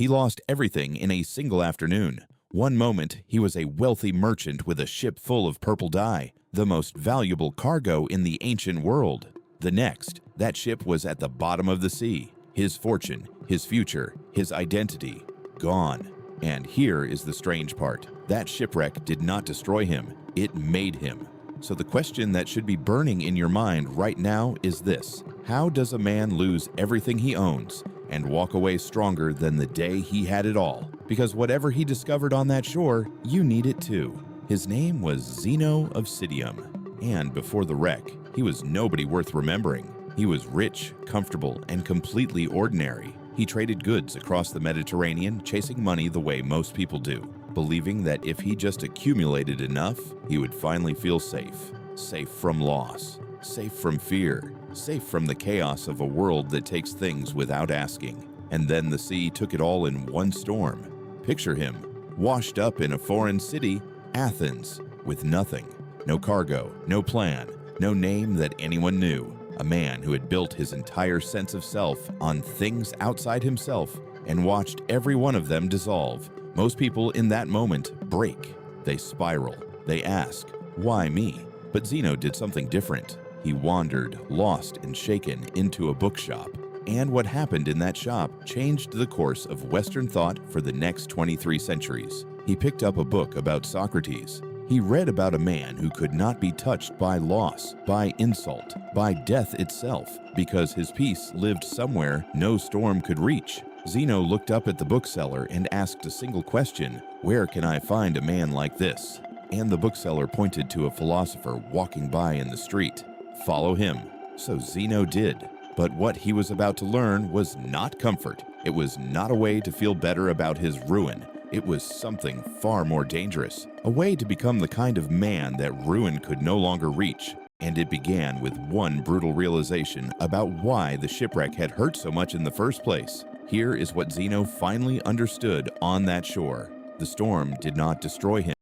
He lost everything in a single afternoon. One moment, he was a wealthy merchant with a ship full of purple dye, the most valuable cargo in the ancient world. The next, that ship was at the bottom of the sea. His fortune, his future, his identity, gone. And here is the strange part. That shipwreck did not destroy him, it made him. So the question that should be burning in your mind right now is this: how does a man lose everything he owns and walk away stronger than the day he had it all? Because whatever he discovered on that shore, you need it too. His name was Zeno of Citium, and before the wreck, he was nobody worth remembering. He was rich, comfortable, and completely ordinary. He traded goods across the Mediterranean, chasing money the way most people do, believing that if he just accumulated enough, he would finally feel safe. Safe from loss, safe from fear, safe from the chaos of a world that takes things without asking. And then the sea took it all in one storm. Picture him, washed up in a foreign city, Athens, with nothing. No cargo, no plan, no name that anyone knew. A man who had built his entire sense of self on things outside himself and watched every one of them dissolve. Most people in that moment break. They spiral. They ask, why me? But Zeno did something different. He wandered, lost and shaken, into a bookshop. And what happened in that shop changed the course of Western thought for the next 23 centuries. He picked up a book about Socrates. He read about a man who could not be touched by loss, by insult, by death itself, because his peace lived somewhere no storm could reach. Zeno looked up at the bookseller and asked a single question: where can I find a man like this? And the bookseller pointed to a philosopher walking by in the street. Follow him. So Zeno did. But what he was about to learn was not comfort. It was not a way to feel better about his ruin. It was something far more dangerous, a way to become the kind of man that ruin could no longer reach. And it began with one brutal realization about why the shipwreck had hurt so much in the first place. Here is what Zeno finally understood on that shore. The storm did not destroy him.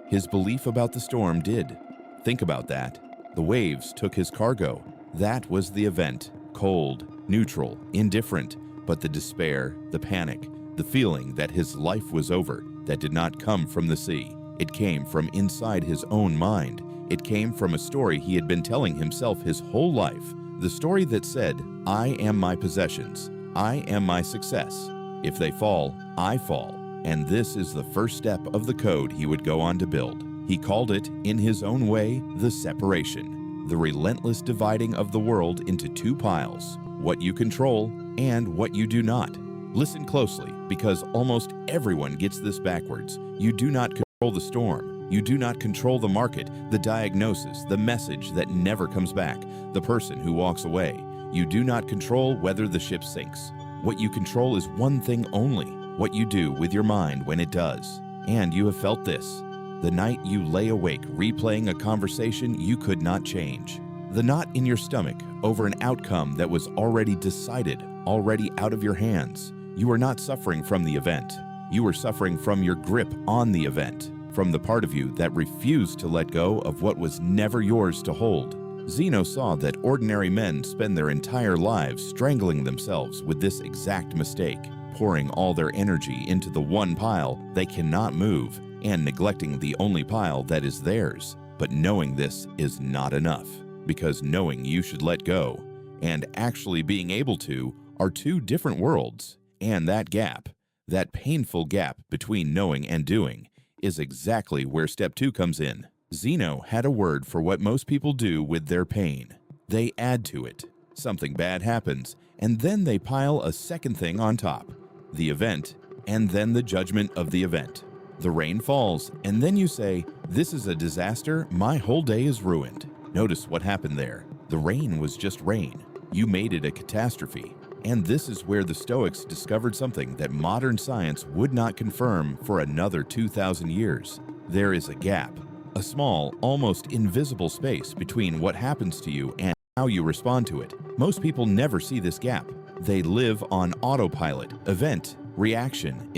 His belief about the storm did. Think about that. The waves took his cargo. That was the event. Cold, neutral, indifferent. But the despair, the panic, the feeling that his life was over, that did not come from the sea. It came from inside his own mind. It came from a story he had been telling himself his whole life. The story that said, I am my possessions. I am my success. If they fall, I fall. And this is the first step of the code he would go on to build. He called it, in his own way, the separation. The relentless dividing of the world into two piles: what you control and what you do not. Listen closely, because almost everyone gets this backwards. You do not control the storm. You do not control the market, the diagnosis, the message that never comes back, the person who walks away. You do not control whether the ship sinks. What you control is one thing only: what you do with your mind when it does. And you have felt this. The night you lay awake replaying a conversation you could not change. The knot in your stomach over an outcome that was already decided, already out of your hands. You are not suffering from the event. You are suffering from your grip on the event, from the part of you that refused to let go of what was never yours to hold. Zeno saw that ordinary men spend their entire lives strangling themselves with this exact mistake, pouring all their energy into the one pile they cannot move, and neglecting the only pile that is theirs. But knowing this is not enough, because knowing you should let go and actually being able to are two different worlds. And that gap, that painful gap between knowing and doing, is exactly where step 2 comes in. Zeno had a word for what most people do with their pain. They add to it. Something bad happens, and then they pile a second thing on top: the event, and then the judgment of the event. The rain falls, and then you say, "This is a disaster, my whole day is ruined." Notice what happened there. The rain was just rain. You made it a catastrophe. And this is where the Stoics discovered something that modern science would not confirm for another 2,000 years. There is a gap, a small, almost invisible space between what happens to you and how you respond to it. Most people never see this gap. They live on autopilot, event, reaction,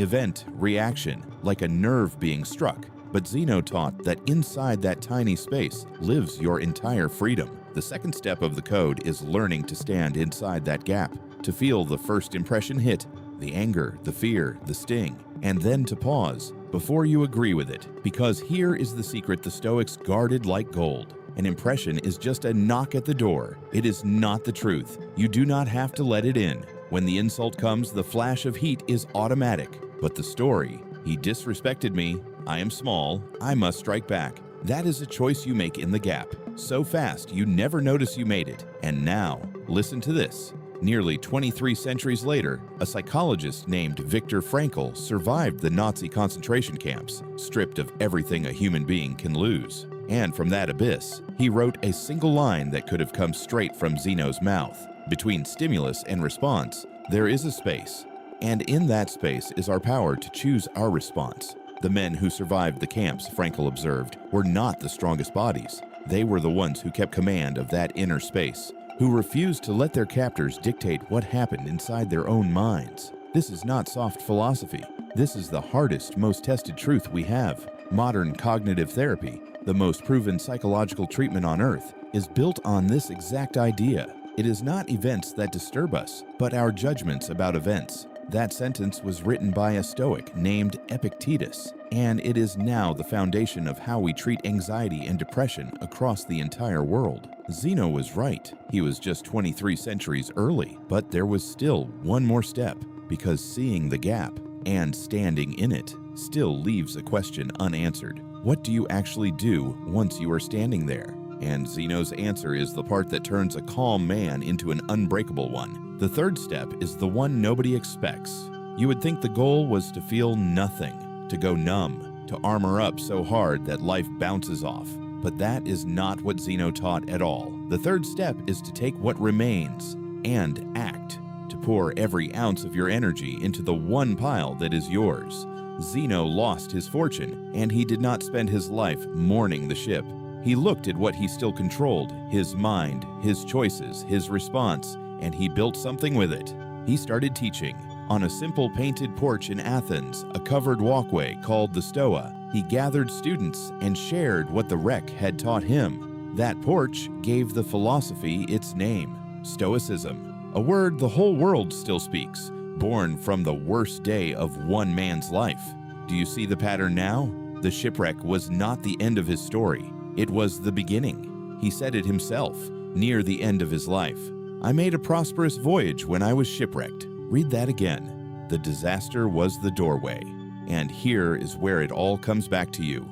like a nerve being struck. But Zeno taught that inside that tiny space lives your entire freedom. The second step of the code is learning to stand inside that gap, to feel the first impression hit, the anger, the fear, the sting, and then to pause before you agree with it, because here is the secret the Stoics guarded like gold. An impression is just a knock at the door. It is not the truth. You do not have to let it in. When the insult comes, the flash of heat is automatic. But the story, he disrespected me, I am small, I must strike back. That is a choice you make in the gap. So fast, you never notice you made it. And now, listen to this. Nearly 23 centuries later, a psychologist named Viktor Frankl survived the Nazi concentration camps, stripped of everything a human being can lose. And from that abyss, he wrote a single line that could have come straight from Zeno's mouth. Between stimulus and response, there is a space. And in that space is our power to choose our response. The men who survived the camps, Frankl observed, were not the strongest bodies. They were the ones who kept command of that inner space, who refused to let their captors dictate what happened inside their own minds. This is not soft philosophy. This is the hardest, most tested truth we have. Modern cognitive therapy, the most proven psychological treatment on earth, is built on this exact idea. It is not events that disturb us, but our judgments about events. That sentence was written by a Stoic named Epictetus, and it is now the foundation of how we treat anxiety and depression across the entire world. Zeno was right. He was just 23 centuries early, but there was still one more step, because seeing the gap and standing in it still leaves a question unanswered. What do you actually do once you are standing there? And Zeno's answer is the part that turns a calm man into an unbreakable one. The third step is the one nobody expects. You would think the goal was to feel nothing, to go numb, to armor up so hard that life bounces off. But that is not what Zeno taught at all. The third step is to take what remains and act, to pour every ounce of your energy into the one pile that is yours. Zeno lost his fortune, and he did not spend his life mourning the ship. He looked at what he still controlled, his mind, his choices, his response, and he built something with it. He started teaching. On a simple painted porch in Athens, a covered walkway called the Stoa, he gathered students and shared what the wreck had taught him. That porch gave the philosophy its name, Stoicism, a word the whole world still speaks, born from the worst day of one man's life. Do you see the pattern now? The shipwreck was not the end of his story. It was the beginning. He said it himself, near the end of his life. I made a prosperous voyage when I was shipwrecked. Read that again. The disaster was the doorway. And here is where it all comes back to you.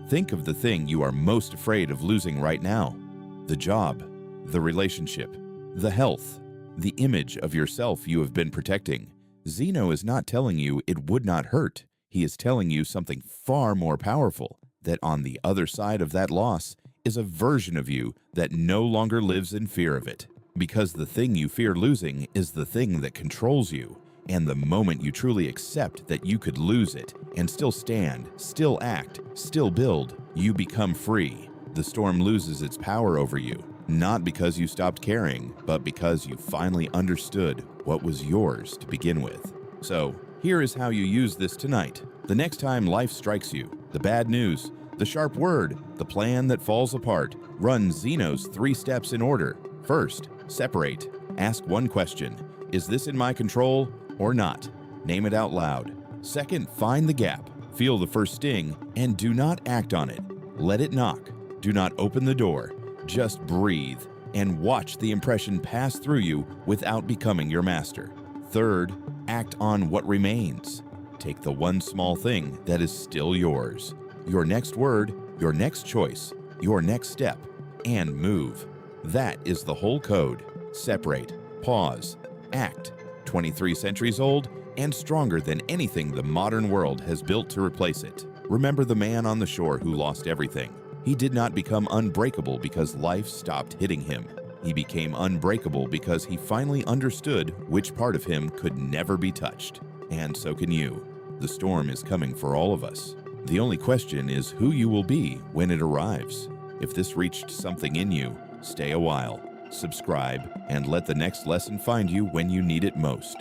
Think of the thing you are most afraid of losing right now. The job, the relationship, the health, the image of yourself you have been protecting. Zeno is not telling you it would not hurt. He is telling you something far more powerful, that on the other side of that loss is a version of you that no longer lives in fear of it. Because the thing you fear losing is the thing that controls you. And the moment you truly accept that you could lose it and still stand, still act, still build, you become free. The storm loses its power over you, not because you stopped caring, but because you finally understood what was yours to begin with. So, here is how you use this tonight. The next time life strikes you, the bad news, the sharp word, the plan that falls apart, run Zeno's 3 steps in order. First, separate. Ask one question. Is this in my control or not? Name it out loud. Second, find the gap. Feel the first sting and do not act on it. Let it knock. Do not open the door. Just breathe and watch the impression pass through you without becoming your master. Third, act on what remains. Take the one small thing that is still yours. Your next word, your next choice, your next step, and move. That is the whole code. Separate, pause, act. 23 centuries old and stronger than anything the modern world has built to replace it. Remember the man on the shore who lost everything. He did not become unbreakable because life stopped hitting him. He became unbreakable because he finally understood which part of him could never be touched. And so can you. The storm is coming for all of us. The only question is who you will be when it arrives. If this reached something in you, stay a while, subscribe, and let the next lesson find you when you need it most.